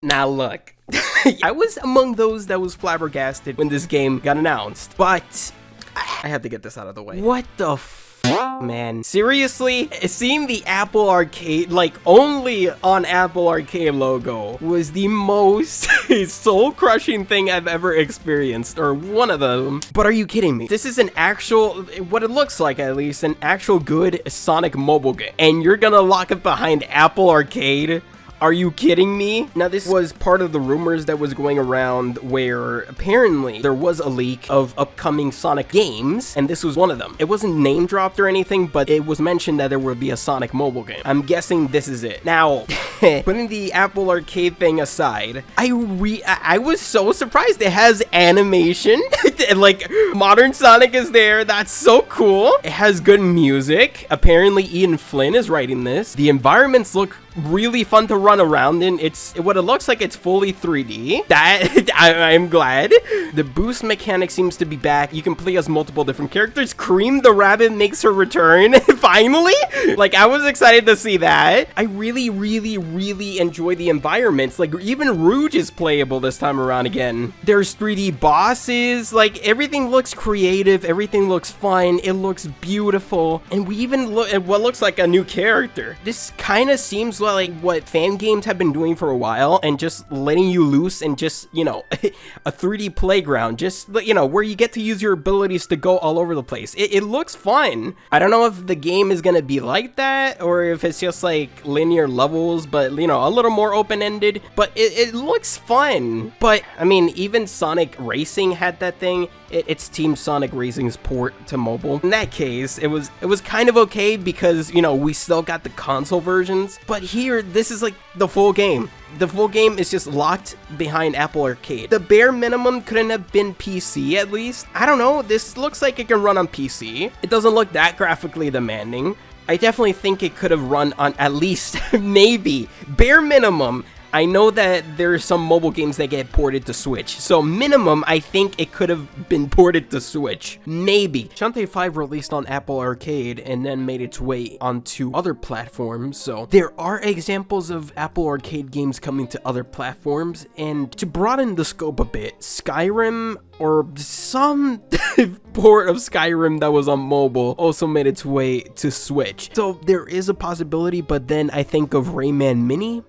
Now look, I was among those that was flabbergasted when this game got announced, but I had to get this out of the way. What the man? Seriously? Seeing the Apple Arcade, like only on Apple Arcade logo, was the most soul-crushing thing I've ever experienced, or one of them. But are you kidding me? This is an actual, what it looks like at least, an actual good Sonic mobile game. And you're gonna lock it behind Apple Arcade? Are you kidding me? Now, this was part of the rumors that was going around where apparently there was a leak of upcoming Sonic games, and this was one of them. It wasn't name dropped or anything, but it was mentioned that there would be a Sonic mobile game. I'm guessing this is it. Now, putting the Apple Arcade thing aside, I was so surprised. It has animation. Like, modern Sonic is there. That's so cool. It has good music. Apparently, Ian Flynn is writing this. The environments look really fun to run around in. It's what it looks like. It's fully 3D. That I'm glad. The boost mechanic seems to be back. You can play as multiple different characters. Cream the Rabbit makes her return finally. Like, I was excited to see that. I really enjoy the environments. Like, even Rouge is playable this time around again. There's 3D bosses. Like, everything looks creative. Everything looks fun. It looks beautiful. And we even look at what looks like a new character. This kind of seems like what fan games have been doing for a while, and just letting you loose and just, you know, a 3D playground, just, you know, where you get to use your abilities to go all over the place. It looks fun. I don't know if the game is gonna be like that, or if it's just like linear levels, but, you know, a little more open-ended, but it looks fun. But I mean, even Sonic Racing had that thing. It's Team Sonic Racing's port to mobile. In that case, it was kind of okay because, you know, we still got the console versions, but here, this is like the full game. The full game is just locked behind Apple Arcade. The bare minimum couldn't have been PC at least. I don't know, this looks like it can run on PC. It doesn't look that graphically demanding. I definitely think it could have run on at least, maybe, bare minimum. I know that there's some mobile games that get ported to Switch, so minimum, I think it could have been ported to Switch. Maybe. Shantae 5 released on Apple Arcade and then made its way onto other platforms, so there are examples of Apple Arcade games coming to other platforms, and to broaden the scope a bit, Skyrim, or some port of Skyrim that was on mobile, also made its way to Switch. So there is a possibility, but then I think of Rayman Mini.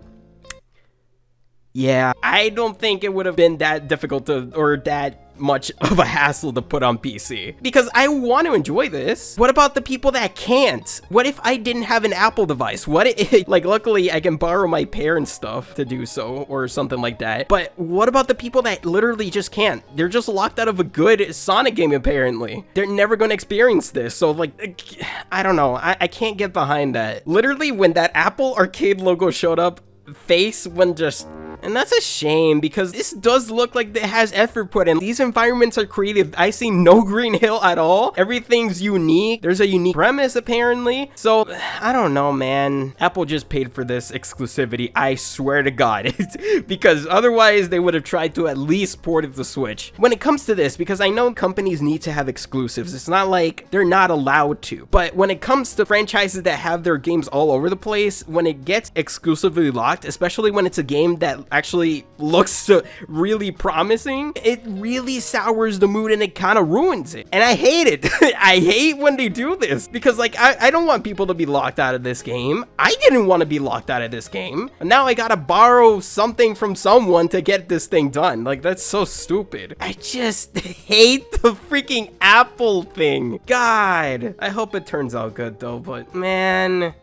Yeah, I don't think it would have been that difficult to, or that much of a hassle to put on PC, because I want to enjoy this. What about the people that can't? What if I didn't have an Apple device? What if, like, luckily I can borrow my parents' stuff to do so, or something like that. But what about the people that literally just can't? They're just locked out of a good Sonic game, apparently. They're never going to experience this, so, like, I don't know. I can't get behind that. Literally, when that Apple Arcade logo showed up, face went just... And that's a shame, because this does look like it has effort put in. These environments are creative. I see no Green Hill at all. Everything's unique. There's a unique premise, apparently. So, I don't know, man. Apple just paid for this exclusivity. I swear to God. Because otherwise, they would have tried to at least port it to Switch. When it comes to this, because I know companies need to have exclusives. It's not like they're not allowed to. But when it comes to franchises that have their games all over the place, when it gets exclusively locked, especially when it's a game that actually looks really promising, it really sours the mood and it kind of ruins it. And I hate it. I hate when they do this, because, like, I don't want people to be locked out of this game. I didn't want to be locked out of this game. And now I gotta borrow something from someone to get this thing done. Like, that's so stupid. I just hate the freaking Apple thing. God, I hope it turns out good though, but man,